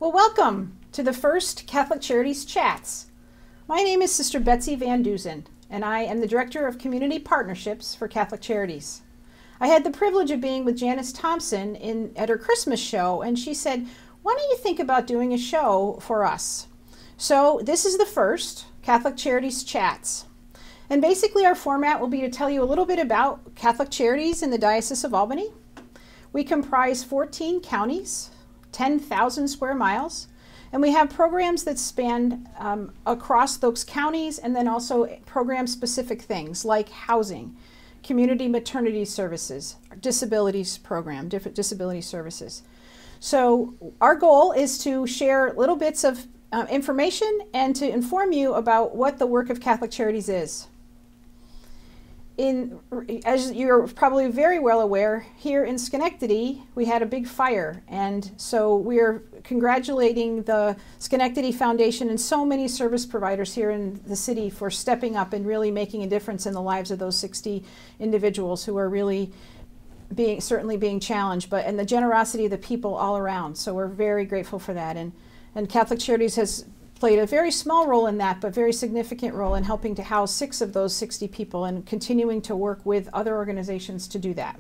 Well, welcome to the first Catholic Charities Chats. My name is Sister Betsy Van Duzen, and I am the Director of Community Partnerships for Catholic Charities. I had the privilege of being with Janice Thompson at her Christmas show, and she said, why don't you think about doing a show for us? So this is the first Catholic Charities Chats. And basically our format will be to tell you a little bit about Catholic Charities in the Diocese of Albany. We comprise 14 counties, 10,000 square miles, and we have programs that span across those counties, and then also program-specific things like housing, community maternity services, disabilities program, different disability services. So our goal is to share little bits of information and to inform you about what the work of Catholic Charities is. As you're probably very well aware, here in Schenectady, we had a big fire, and so we're congratulating the Schenectady Foundation and so many service providers here in the city for stepping up and really making a difference in the lives of those 60 individuals who are really certainly being challenged, and the generosity of the people all around. So we're very grateful for that, and Catholic Charities has played a very small role in that, but very significant role in helping to house 6 of those 60 people and continuing to work with other organizations to do that.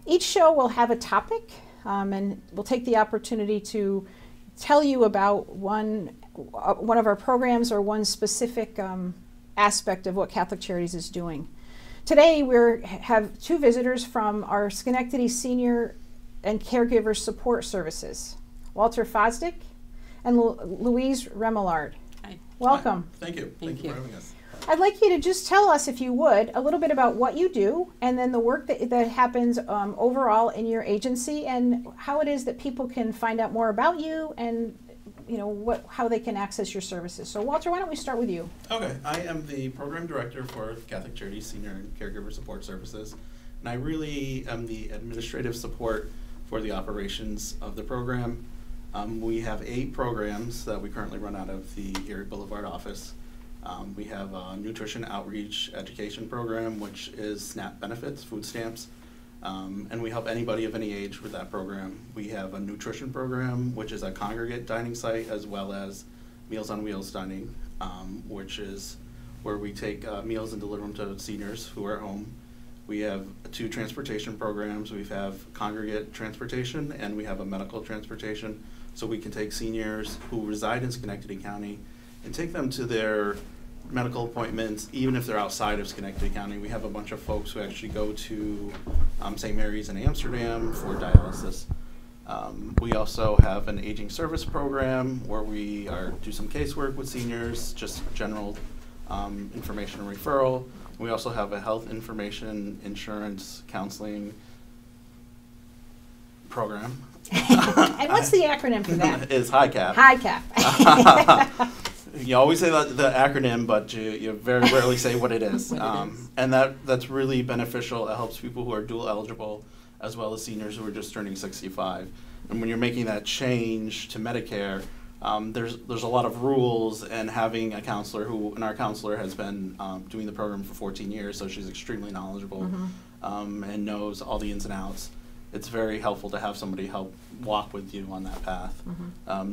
Each show will have a topic, and we'll take the opportunity to tell you about one of our programs or one specific aspect of what Catholic Charities is doing. Today we have 2 visitors from our Schenectady Senior and Caregiver Support Services, Walter Fosdick and Louise Remillard. Hi. Welcome. Hi. Thank you. Thank you for having us. I'd like you to just tell us, if you would, a little bit about what you do and then the work that happens overall in your agency and how it is that people can find out more about you and how they can access your services. So Walter, why don't we start with you? Okay. I am the Program Director for Catholic Charities Senior and Caregiver Support Services, and I really am the administrative support for the operations of the program. We have 8 programs that we currently run out of the Erie Boulevard office. We have a nutrition outreach education program, which is SNAP benefits, food stamps, and we help anybody of any age with that program. We have a nutrition program, which is a congregate dining site, as well as Meals on Wheels dining, which is where we take meals and deliver them to seniors who are at home. We have 2 transportation programs. We have congregate transportation and we have a medical transportation. So we can take seniors who reside in Schenectady County and take them to their medical appointments, even if they're outside of Schenectady County. We have a bunch of folks who actually go to St. Mary's in Amsterdam for dialysis. We also have an aging service program where we do some casework with seniors, just general information and referral. We also have a health information, insurance, counseling program. And what's the acronym for that? It's HICAP. HICAP. You always say the acronym, but you very rarely say what it is. And that's really beneficial. It helps people who are dual eligible as well as seniors who are just turning 65. And when you're making that change to Medicare, there's a lot of rules, and having a counselor and our counselor has been doing the program for 14 years, so she's extremely knowledgeable and knows all the ins and outs. It's very helpful to have somebody help walk with you on that path.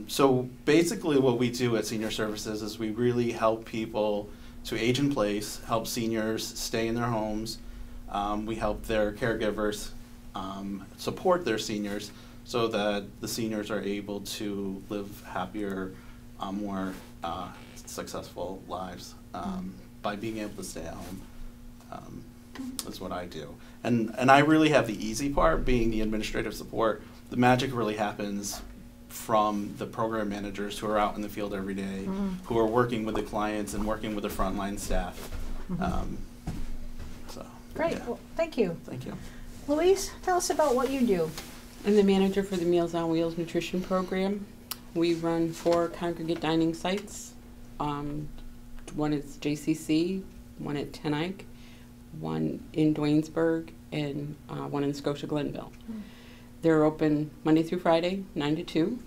So basically what we do at Senior Services is we really help people to age in place, help seniors stay in their homes. We help their caregivers support their seniors so that the seniors are able to live happier, more successful lives by being able to stay at home. Is what I do. And I really have the easy part, being the administrative support. The magic really happens from the program managers who are out in the field every day, who are working with the clients and working with the frontline staff. Great. Yeah. Well, thank you. Thank you. Louise, tell us about what you do. I'm the manager for the Meals on Wheels nutrition program. We run 4 congregate dining sites. One is JCC, one at Tenike, one in Dwaynesburg, and one in Scotia Glenville. They're open Monday through Friday, 9 to 2.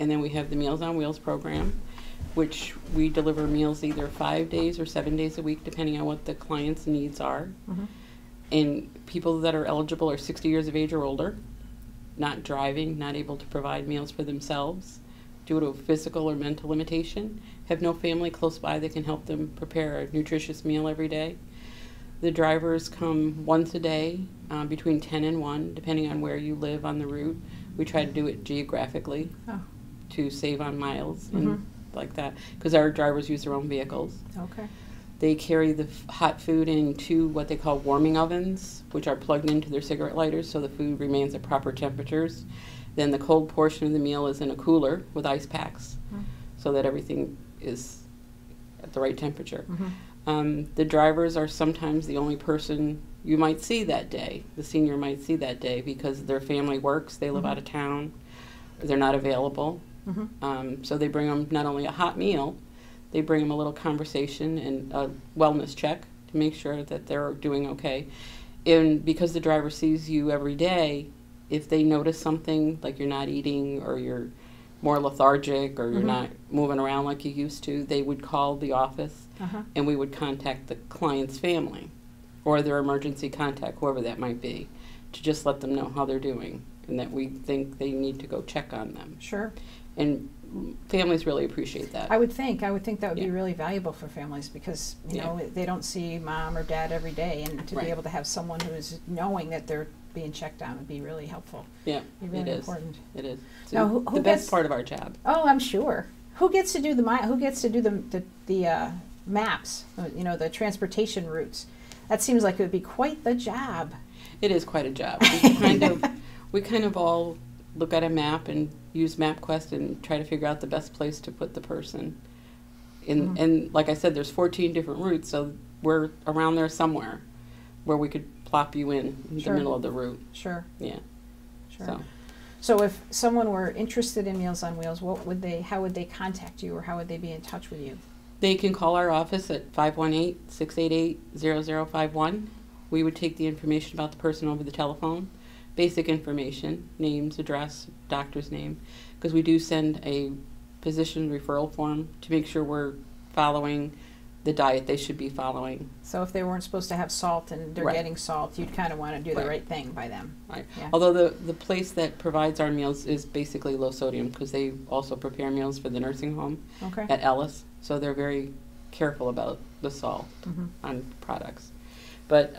And then we have the Meals on Wheels program, which we deliver meals either 5 days or 7 days a week, depending on what the client's needs are. And people that are eligible are 60 years of age or older. not driving, not able to provide meals for themselves due to a physical or mental limitation, have no family close by that can help them prepare a nutritious meal every day. The drivers come once a day between 10 and 1, depending on where you live on the route. We try to do it geographically to save on miles and like that, because our drivers use their own vehicles. Okay. They carry the hot food into what they call warming ovens, which are plugged into their cigarette lighters so the food remains at proper temperatures. Then the cold portion of the meal is in a cooler with ice packs so that everything is at the right temperature. The drivers are sometimes the only person you might see that day, the senior might see that day, because their family works, they live out of town, or they're not available. So they bring them not only a hot meal, they bring them a little conversation and a wellness check to make sure that they're doing okay. And because the driver sees you every day, if they notice something, like you're not eating or you're more lethargic or you're not moving around like you used to, they would call the office and we would contact the client's family or their emergency contact, whoever that might be, to just let them know how they're doing and that we think they need to go check on them. Sure. And families really appreciate that. I would think that would be really valuable for families because, you know, they don't see mom or dad every day, and to be able to have someone who is knowing that they're being checked on would be really helpful. Yeah, be really it is. Important. It is. It's now, who the best part of our job. Oh, I'm sure. Who gets to do the maps? You know, the transportation routes. That seems like it would be quite the job. It is quite a job. We kind of all look at a map and use MapQuest and try to figure out the best place to put the person. And like I said, there's 14 different routes, so we're around there somewhere where we could plop you in the middle of the route. Sure. Yeah. Sure. So if someone were interested in Meals on Wheels, how would they contact you, or how would they be in touch with you? They can call our office at 518-688-0051. We would take the information about the person over the telephone, basic information, names, address, doctor's name, because we do send a physician referral form to make sure we're following the diet they should be following. So if they weren't supposed to have salt and they're getting salt, you'd kind of want to do the right thing by them. Right. Yeah. Although the place that provides our meals is basically low sodium, because they also prepare meals for the nursing home at Ellis, so they're very careful about the salt on products. But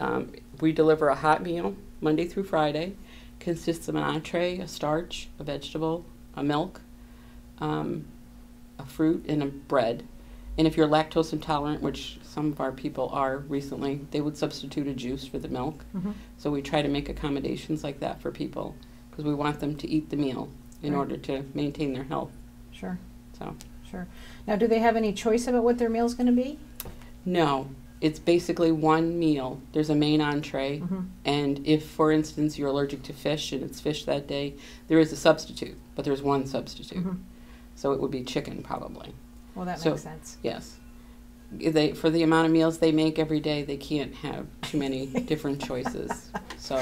we deliver a hot meal Monday through Friday. Consists of an entree, a starch, a vegetable, a milk, a fruit, and a bread. And if you're lactose intolerant, which some of our people are recently, they would substitute a juice for the milk. So we try to make accommodations like that for people because we want them to eat the meal in order to maintain their health. Sure. So. Sure. Now, do they have any choice about what their meal's going to be? No. It's basically one meal. There's a main entree, and if, for instance, you're allergic to fish and it's fish that day, there is a substitute, but there's one substitute. So it would be chicken, probably. Well, that makes sense. Yes. For the amount of meals they make every day, they can't have too many different choices. So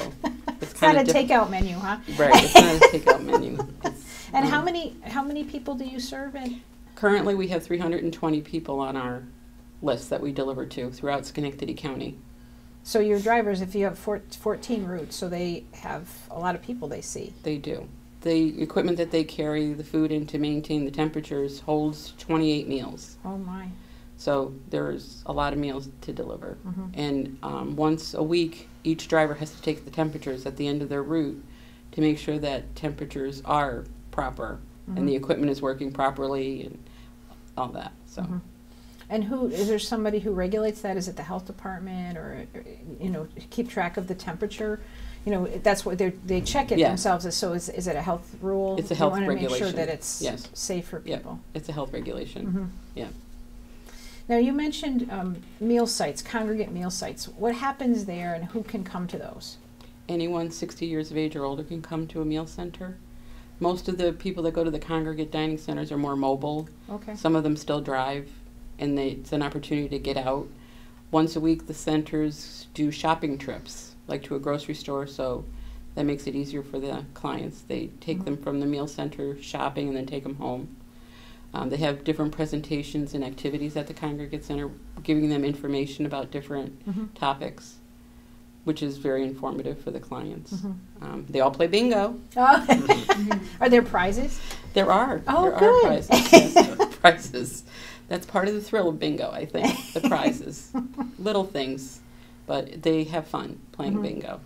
it's not a takeout menu, huh? Right. It's not a takeout menu. And how many people do you serve in? Currently, we have 320 people on our list that we deliver to throughout Schenectady County. So your drivers, if you have 14 routes, so they have a lot of people they see. They do. The equipment that they carry the food in to maintain the temperatures holds 28 meals. Oh my. So there's a lot of meals to deliver. And once a week, each driver has to take the temperatures at the end of their route to make sure that temperatures are proper and the equipment is working properly and all that. So. And is there somebody who regulates that? Is it the health department, or you know, keep track of the temperature? You know, that's what they check it themselves. So is it a health rule? It's a health regulation. You want to make sure that it's safe for people. It's a health regulation. Yeah. Now you mentioned meal sites, congregate meal sites. What happens there, and who can come to those? Anyone 60 years of age or older can come to a meal center. Most of the people that go to the congregate dining centers are more mobile. Okay. Some of them still drive, and it's an opportunity to get out. Once a week, the centers do shopping trips, like to a grocery store, so that makes it easier for the clients. They take them from the meal center shopping and then take them home. They have different presentations and activities at the congregate center, giving them information about different topics. which is very informative for the clients. They all play bingo. Oh. Are there prizes? There are. Oh, there good. are prizes. Yes, prizes. That's part of the thrill of bingo, I think. The prizes, little things, but they have fun playing bingo.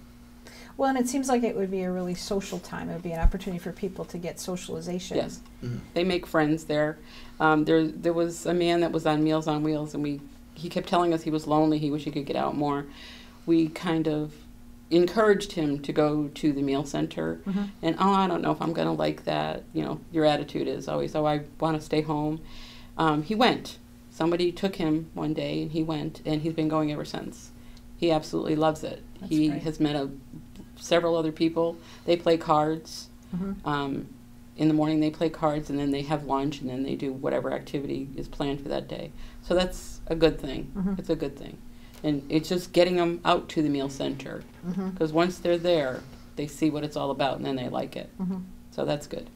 Well, and it seems like it would be a really social time. It would be an opportunity for people to get socialization. Yes, they make friends there. There was a man that was on Meals on Wheels, and he kept telling us he was lonely. He wished he could get out more. We kind of encouraged him to go to the meal center, and I don't know if I'm going to like that. You know, your attitude is always, I want to stay home. He went. Somebody took him one day, and he went, and he's been going ever since. He absolutely loves it. That's he great. has met several other people. They play cards. In the morning they play cards, and then they have lunch, and then they do whatever activity is planned for that day. So that's a good thing. It's a good thing. And it's just getting them out to the meal center. Because once they're there, they see what it's all about, and then they like it. So that's good.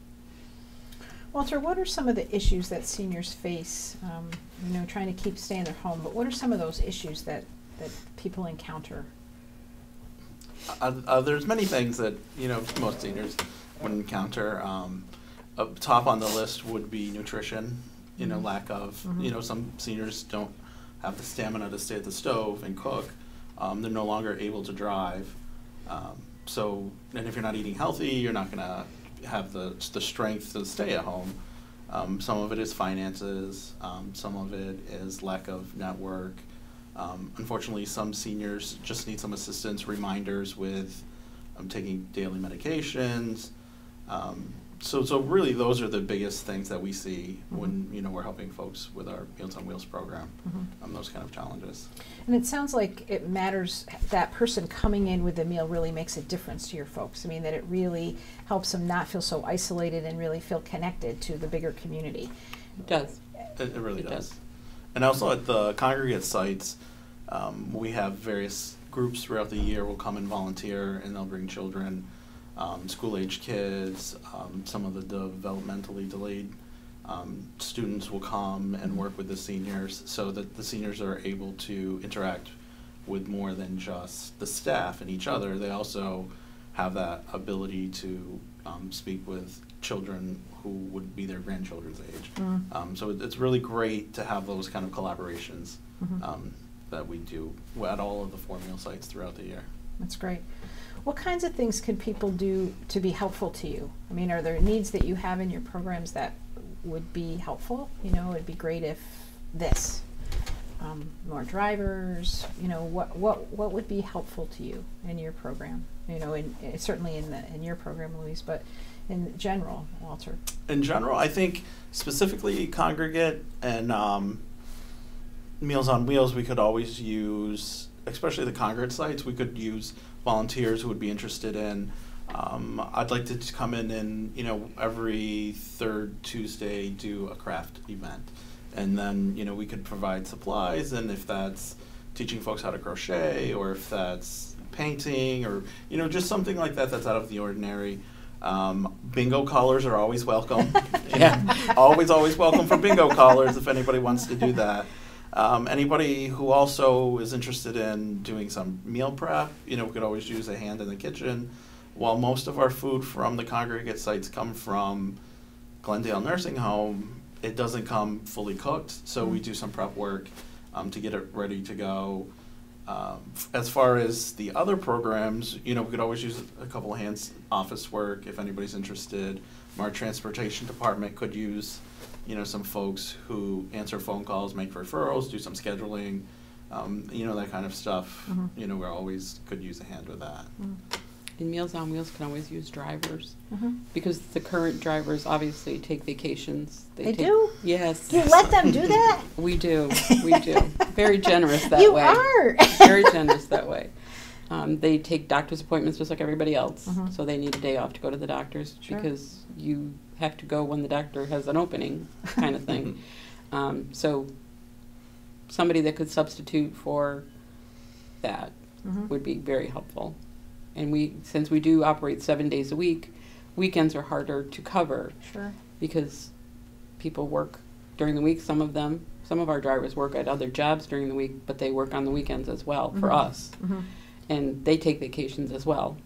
Walter, what are some of the issues that seniors face, you know, trying to stay in their home, but what are some of those issues that people encounter? There's many things that, you know, most seniors would encounter. Up top on the list would be nutrition, you know, lack of, you know, some seniors don't have the stamina to stay at the stove and cook. They're no longer able to drive. So, and if you're not eating healthy, you're not going to have the strength to stay at home. Some of it is finances. Some of it is lack of network. Unfortunately, some seniors just need some assistance, reminders with taking daily medications. So really, those are the biggest things that we see when, you know, we're helping folks with our Meals on Wheels program. Those kind of challenges. And it sounds like it matters, that person coming in with the meal really makes a difference to your folks. I mean, that it really helps them not feel so isolated and really feel connected to the bigger community. It does. It really does. And also at the congregate sites, we have various groups throughout the year will come and volunteer, and they'll bring children, school-age kids, some of the developmentally delayed students will come and work with the seniors so that the seniors are able to interact with more than just the staff and each other. They also have that ability to speak with children who would be their grandchildren's age. So it's really great to have those kind of collaborations that we do at all of the 4 meal sites throughout the year. That's great. What kinds of things can people do to be helpful to you? I mean, are there needs that you have in your programs that would be helpful? You know, it'd be great if this, more drivers, you know, what would be helpful to you in your program? You know, certainly in your program, Louise, but in general, Walter. In general, I think specifically congregate and Meals on Wheels, we could always use, especially the congregate sites, we could use volunteers who would be interested in. I'd like to come in and, you know, every third Tuesday do a craft event. And then, you know, we could provide supplies, and if that's teaching folks how to crochet, or if that's painting, or, you know, just something like that that's out of the ordinary. Bingo callers are always welcome. always welcome for bingo callers if anybody wants to do that. Anybody who also is interested in doing some meal prep, you know, we could always use a hand in the kitchen. While most of our food from the congregate sites come from Glendale Nursing Home, it doesn't come fully cooked, so we do some prep work to get it ready to go. As far as the other programs, you know, we could always use a couple of hands office work if anybody's interested. Our transportation department could use, you know, some folks who answer phone calls, make referrals, do some scheduling, you know, that kind of stuff. You know, we always could use a hand with that. And Meals on Wheels can always use drivers because the current drivers obviously take vacations. They do? Yes. You let them do that? We do. We do. Very generous that You way. are. Very generous that way. They take doctor's appointments just like everybody else, so they need a day off to go to the doctors because you have to go when the doctor has an opening, kind of thing. So somebody that could substitute for that would be very helpful. And since we do operate 7 days a week, weekends are harder to cover because people work during the week. Some of our drivers work at other jobs during the week, but they work on the weekends as well for us. and they take vacations as well.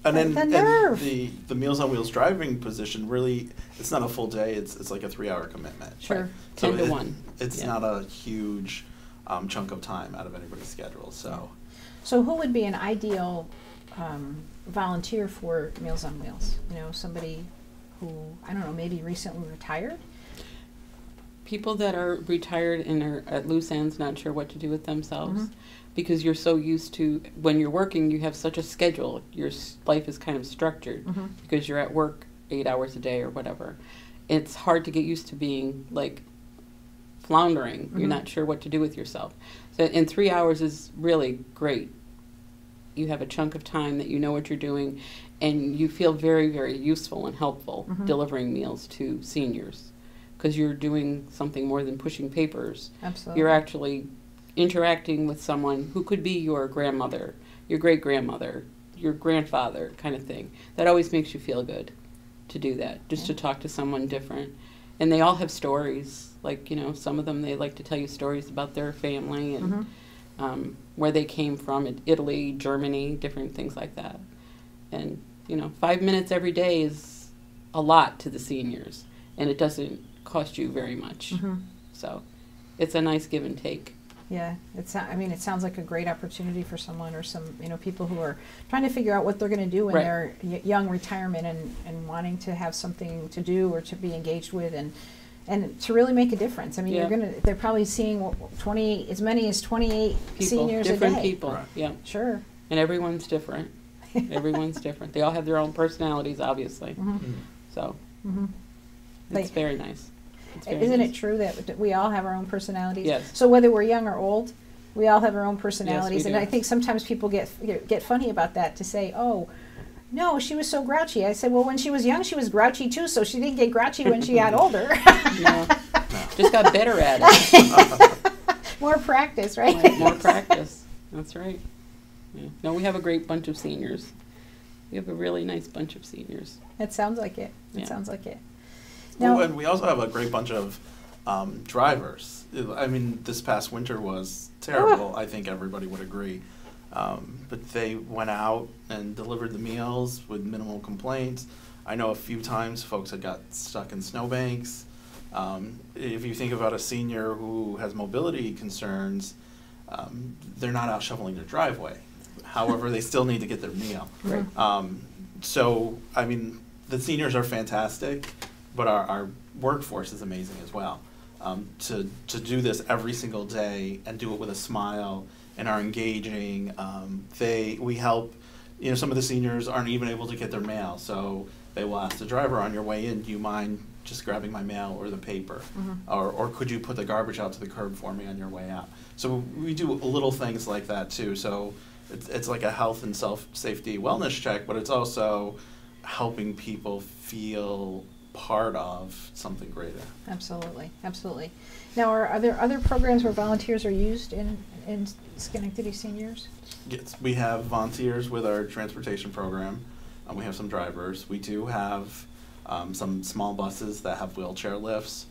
And then The nerve. the Meals on Wheels driving position, really, it's not a full day. It's like a 3-hour commitment. Sure. 10 to 1. It's Yeah. not a huge chunk of time out of anybody's schedule. So who would be an ideal volunteer for Meals on Wheels? You know, somebody who, I don't know, maybe recently retired? People that are retired and are at loose ends, not sure what to do with themselves, Mhm. because you're so used to, when you're working, you have such a schedule. Your life is kind of structured Mhm. because you're at work 8 hours a day or whatever. It's hard to get used to being like floundering. You're Mhm. not sure what to do with yourself. So, and 3 hours is really great. You have a chunk of time that you know what you're doing, and you feel very, very useful and helpful Mhm. delivering meals to seniors, because you're doing something more than pushing papers. Absolutely. You're actually interacting with someone who could be your grandmother, your great-grandmother, your grandfather, kind of thing. That always makes you feel good to do that, just to Yeah. talk to someone different. And they all have stories. Like, you know, some of them, they like to tell you stories about their family and Mhm. where they came from, in Italy, Germany, different things like that. And, you know, 5 minutes every day is a lot to the seniors, and it doesn't cost you very much. Mhm. So it's a nice give and take. Yeah, I mean, it sounds like a great opportunity for someone, or some, you know, people who are trying to figure out what they're going to do in Right. their young retirement, and wanting to have something to do or to be engaged with, and to really make a difference. I mean, Yeah. they're probably seeing 20, as many as 28 People, seniors a different day. people, Right. yeah. Sure. And everyone's different. Everyone's different. They all have their own personalities, obviously. Mhm. So Mhm. it's very nice. It's very Isn't nice. it true that we all have our own personalities? Yes. So whether we're young or old, we all have our own personalities, and do. I think sometimes people get funny about that, to say, "Oh, no, she was so grouchy." I said, "Well, when she was young, she was grouchy too, so she didn't get grouchy when she got older." No, just got better at it. More practice, right? Right, more practice. That's right. Yeah. No, we have a great bunch of seniors. We have a really nice bunch of seniors. It sounds like it. It Yeah. sounds like it. Well, Now, and we also have a great bunch of drivers. I mean, this past winter was terrible. I think everybody would agree. But they went out and delivered the meals with minimal complaints. I know a few times folks had got stuck in snowbanks. If you think about a senior who has mobility concerns, they're not out shoveling their driveway. However, they still need to get their meal. Right. So, I mean, the seniors are fantastic, but our workforce is amazing as well. To do this every single day and do it with a smile and are engaging, we help, you know, some of the seniors aren't even able to get their mail, so they will ask the driver on your way in, do you mind just grabbing my mail or the paper? Or could you put the garbage out to the curb for me on your way out? So we do little things like that too. So it's like a health and safety wellness check, but it's also helping people feel part of something greater. absolutely, absolutely. Now, are there other programs where volunteers are used in Schenectady seniors? Yes, we have volunteers with our transportation program. We have some drivers. We do have some small buses that have wheelchair lifts.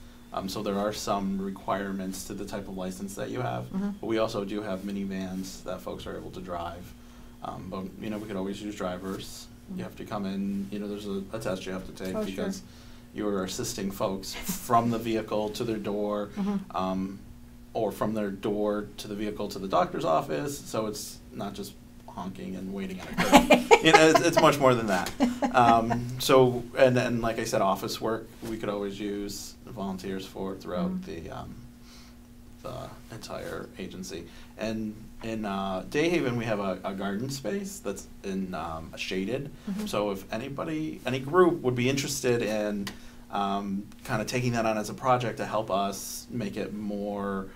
So there are some requirements to the type of license that you have. But we also do have minivans that folks are able to drive. But, you know, we could always use drivers. You have to come in, you know, there's a test you have to take, Oh, sure. because you're assisting folks from the vehicle to their door, or from their door to the vehicle to the doctor's office. So it's not just honking and waiting at a curb. You know, it's much more than that. So, and like I said, office work, we could always use volunteers for throughout the entire agency. And in Dayhaven, we have a garden space that's shaded. So if any group would be interested in kind of taking that on as a project to help us make it more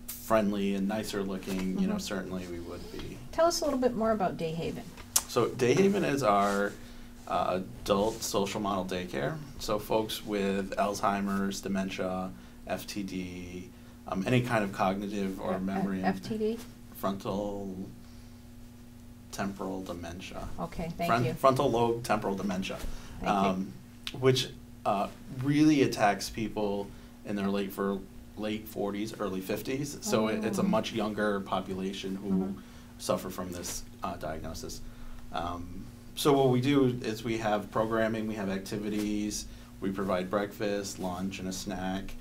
friendly and nicer looking, you know, certainly we would be. Tell us a little bit more about Dayhaven. So Dayhaven is our adult social model daycare. So folks with Alzheimer's, dementia, FTD, any kind of cognitive or memory, FTD? frontal temporal dementia. Okay, thank you. Frontal lobe temporal dementia, Thank which really attacks people in their late 40s, early 50s. So it's a much younger population who suffer from this diagnosis. So what we do is we have programming, we have activities, we provide breakfast, lunch, and a snack.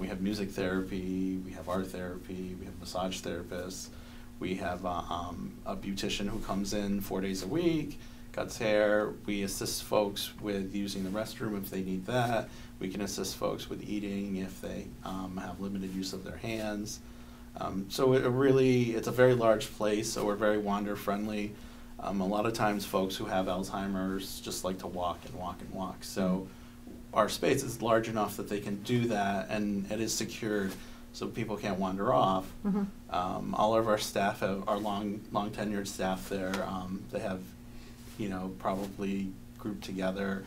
We have music therapy, we have art therapy, we have massage therapists. We have a beautician who comes in 4 days a week, cuts hair. We assist folks with using the restroom if they need that. We can assist folks with eating if they have limited use of their hands. So it's a very large place, so we're very wander-friendly. A lot of times folks who have Alzheimer's just like to walk and walk and walk. So our space is large enough that they can do that, and it is secured so people can't wander off. Mm-hmm. All of our staff are long tenured staff there. They have, probably grouped together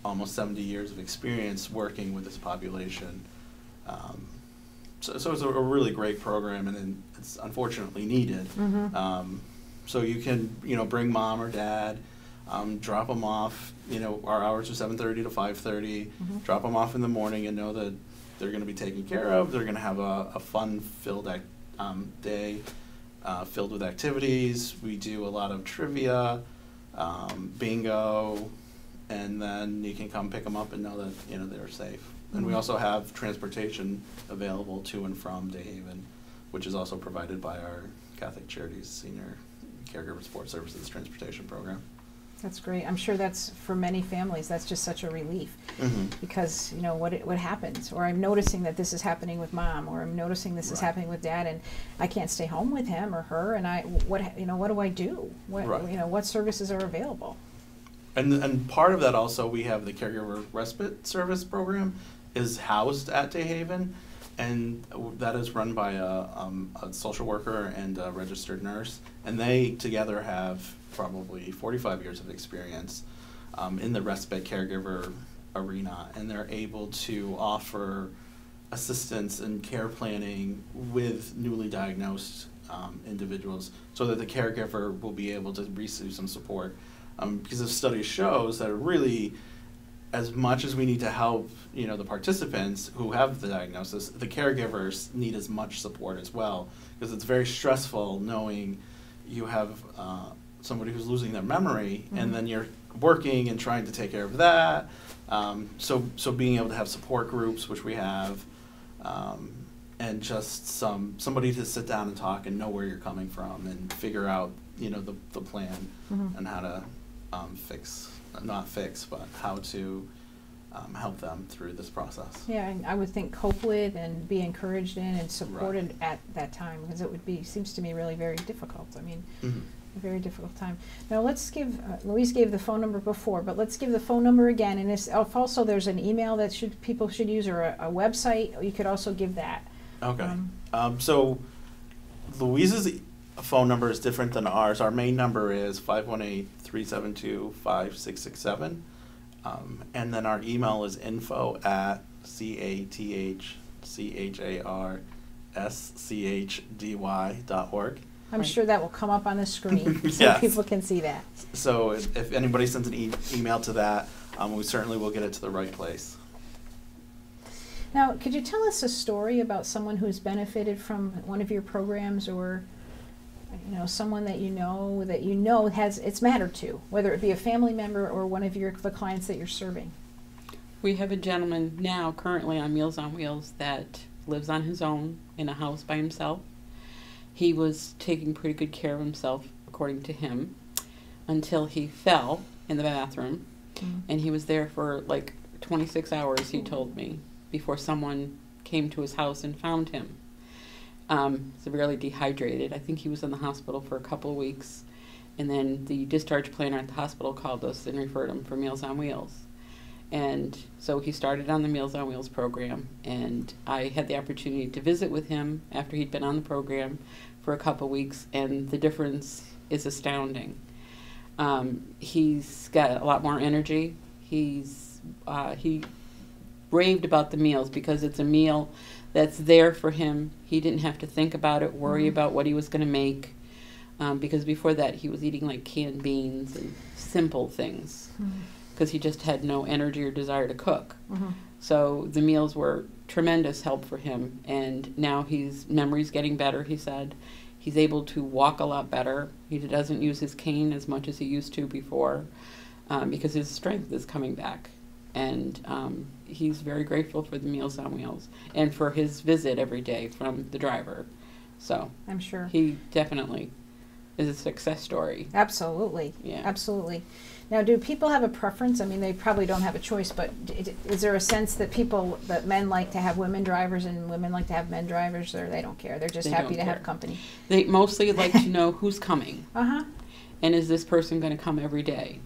almost 70 years of experience working with this population. So it's a really great program, and it's unfortunately needed. Mm-hmm. So you can, bring mom or dad, drop them off. Our hours are 7:30 to 5:30. Mm-hmm. Drop them off in the morning and know that they're going to be taken care of. They're going to have a fun-filled day filled with activities. We do a lot of trivia, bingo, and then you can come pick them up and know that they're safe. And we also have transportation available to and from DeHaven, which is also provided by our Catholic Charities Senior Caregiver Support Services Transportation Program. That's great. I'm sure that's, for many families, that's just such a relief. Mm-hmm. Because what happens, or I'm noticing that this is happening with mom, or I'm noticing this is happening with dad, and I can't stay home with him or her, and what do I do? What services are available? And part of that also, we have the Caregiver Respite Service Program is housed at DeHaven, and that is run by a social worker and a registered nurse, and they together have probably 45 years of experience in the respite caregiver arena, and they're able to offer assistance and care planning with newly diagnosed individuals so that the caregiver will be able to receive some support. Because the study shows that really, as much as we need to help, the participants who have the diagnosis, the caregivers need as much support as well, because it's very stressful knowing you have somebody who's losing their memory, mm-hmm. and then you're working and trying to take care of that. So being able to have support groups, which we have, and just somebody to sit down and talk and know where you're coming from and figure out, the plan, mm-hmm. and how to how to help them through this process. Yeah, and I would think cope with and be encouraged in and supported at that time, because it seems to me really very difficult. I mean, mm-hmm. a very difficult time. Now let's give, Louise gave the phone number before, but let's give the phone number again. And also there's an email that people should use, or a website. You could also give that. Okay. So Louise's phone number is different than ours. Our main number is 518-372-5667. And then our email is info@CATHCHARSCHDY.org. I'm sure that will come up on the screen so people can see that. So if anybody sends an email to that, we certainly will get it to the right place. Now, could you tell us a story about someone who's benefited from one of your programs, or someone that you know has it's mattered to, whether it be a family member or one of the clients that you're serving? We have a gentleman now currently on Meals on Wheels that lives on his own in a house by himself. He was taking pretty good care of himself, according to him, until he fell in the bathroom, mm-hmm. and he was there for like 26 hours, he told me, before someone came to his house and found him. Severely dehydrated. I think he was in the hospital for a couple of weeks, and then the discharge planner at the hospital called us and referred him for Meals on Wheels. And so he started on the Meals on Wheels program, and I had the opportunity to visit with him after he'd been on the program for a couple of weeks, and the difference is astounding. He's got a lot more energy. He raved about the meals because it's a meal that's there for him. He didn't have to think about it, worry mm-hmm. about what he was going to make, because before that he was eating like canned beans and simple things, because he just had no energy or desire to cook. Mm-hmm. So the meals were tremendous help for him, and now his memory's getting better, he said. He's able to walk a lot better. He doesn't use his cane as much as he used to before because his strength is coming back. And he's very grateful for the Meals on Wheels and for his visit every day from the driver. So I'm sure he definitely is a success story. Absolutely. Yeah. Absolutely. Now, do people have a preference? I mean, they probably don't have a choice, but is there a sense that men like to have women drivers and women like to have men drivers, or they don't care? They're just happy to have company. They mostly like to know who's coming. Uh-huh. And is this person going to come every day?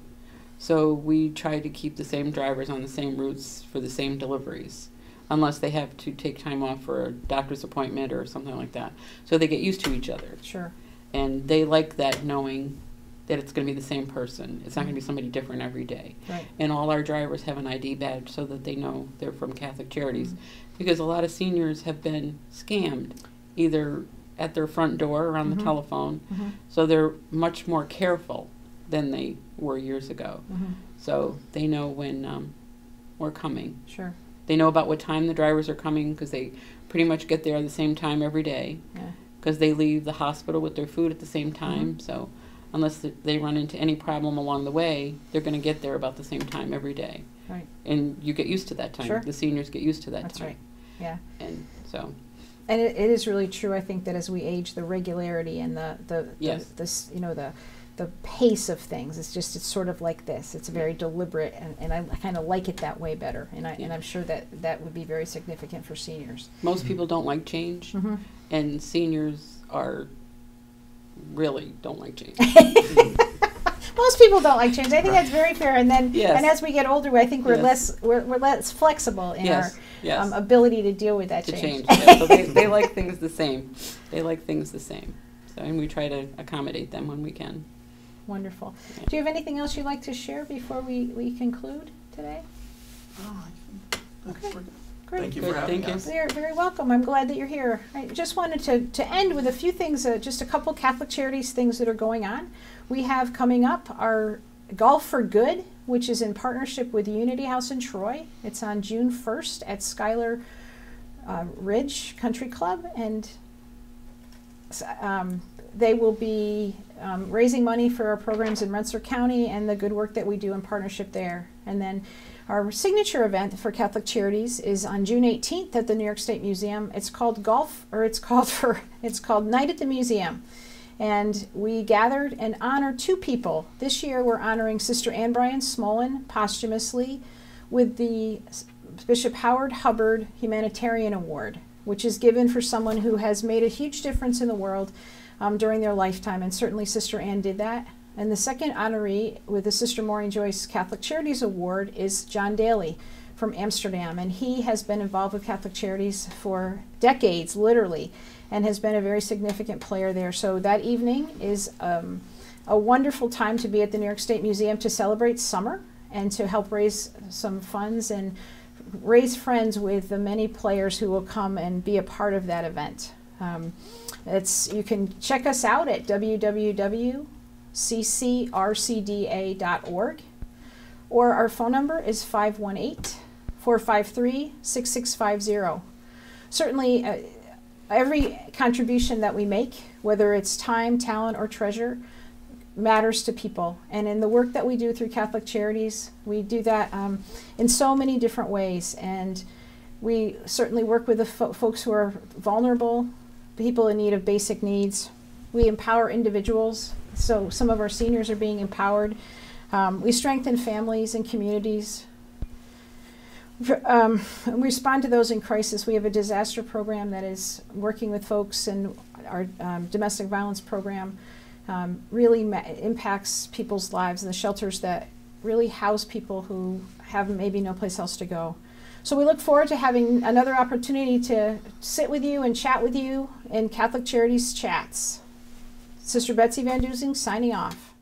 So we try to keep the same drivers on the same routes for the same deliveries, unless they have to take time off for a doctor's appointment or something like that. So they get used to each other. Sure. And they like that, knowing that it's going to be the same person. It's not going to be somebody different every day. Right. And all our drivers have an ID badge so that they know they're from Catholic Charities. Mm-hmm. Because a lot of seniors have been scammed, either at their front door or on Mm-hmm. the telephone. Mm-hmm. So they're much more careful than they were years ago. Mm-hmm. So they know when we're coming. Sure. They know about what time the drivers are coming because they pretty much get there at the same time every day. Yeah. Because they leave the hospital with their food at the same time. Mm-hmm. So unless they run into any problem along the way, they're going to get there about the same time every day. Right. And you get used to that time. Sure. The seniors get used to that That's time. right. Yeah. And so. And it is really true. I think that as we age, the regularity and Yes. the pace of things, it's sort of like this. It's very deliberate, and I kind of like it that way better. And I'm sure that would be very significant for seniors. Most people don't like change, Mm-hmm. and seniors really don't like change. Most people don't like change. I think that's very fair. And then, Yes. and as we get older, I think we're Yes. less flexible in Yes. our Yes. ability to deal with that To change. change. Yeah. So they like things the same. They like things the same. So, and we try to accommodate them when we can. Wonderful. Yeah. Do you have anything else you'd like to share before we conclude today? Oh, Okay. we're- Great. Thank you Good, for having thank you. us. You're very welcome. I'm glad that you're here. I just wanted to end with a few things, just a couple Catholic Charities things that are going on. We have coming up our Golf for Good, which is in partnership with Unity House in Troy. It's on June 1st at Schuyler Ridge Country Club, and they will be raising money for our programs in Rensselaer County and the good work that we do in partnership there. And then our signature event for Catholic Charities is on June 18th at the New York State Museum. It's called it's called Night at the Museum. And we gathered and honored two people. This year we're honoring Sister Anne Bryan Smolin posthumously with the Bishop Howard Hubbard Humanitarian Award, which is given for someone who has made a huge difference in the world during their lifetime, and certainly Sister Anne did that. And the second honoree with the Sister Maureen Joyce Catholic Charities Award is John Daly from Amsterdam, and he has been involved with Catholic Charities for decades, literally, and has been a very significant player there. So that evening is a wonderful time to be at the New York State Museum to celebrate summer and to help raise some funds and raise friends with the many players who will come and be a part of that event. You can check us out at www.ccrcda.org, or our phone number is 518-453-6650. Certainly, every contribution that we make, whether it's time, talent, or treasure, matters to people. And in the work that we do through Catholic Charities, we do that in so many different ways. And we certainly work with the folks who are vulnerable, people in need of basic needs. We empower individuals, so some of our seniors are being empowered. We strengthen families and communities. We respond to those in crisis. We have a disaster program that is working with folks, and our domestic violence program really impacts people's lives, and the shelters that really house people who have maybe no place else to go. So we look forward to having another opportunity to sit with you and chat with you in Catholic Charities Chats. Sister Betsy Van Duzing signing off.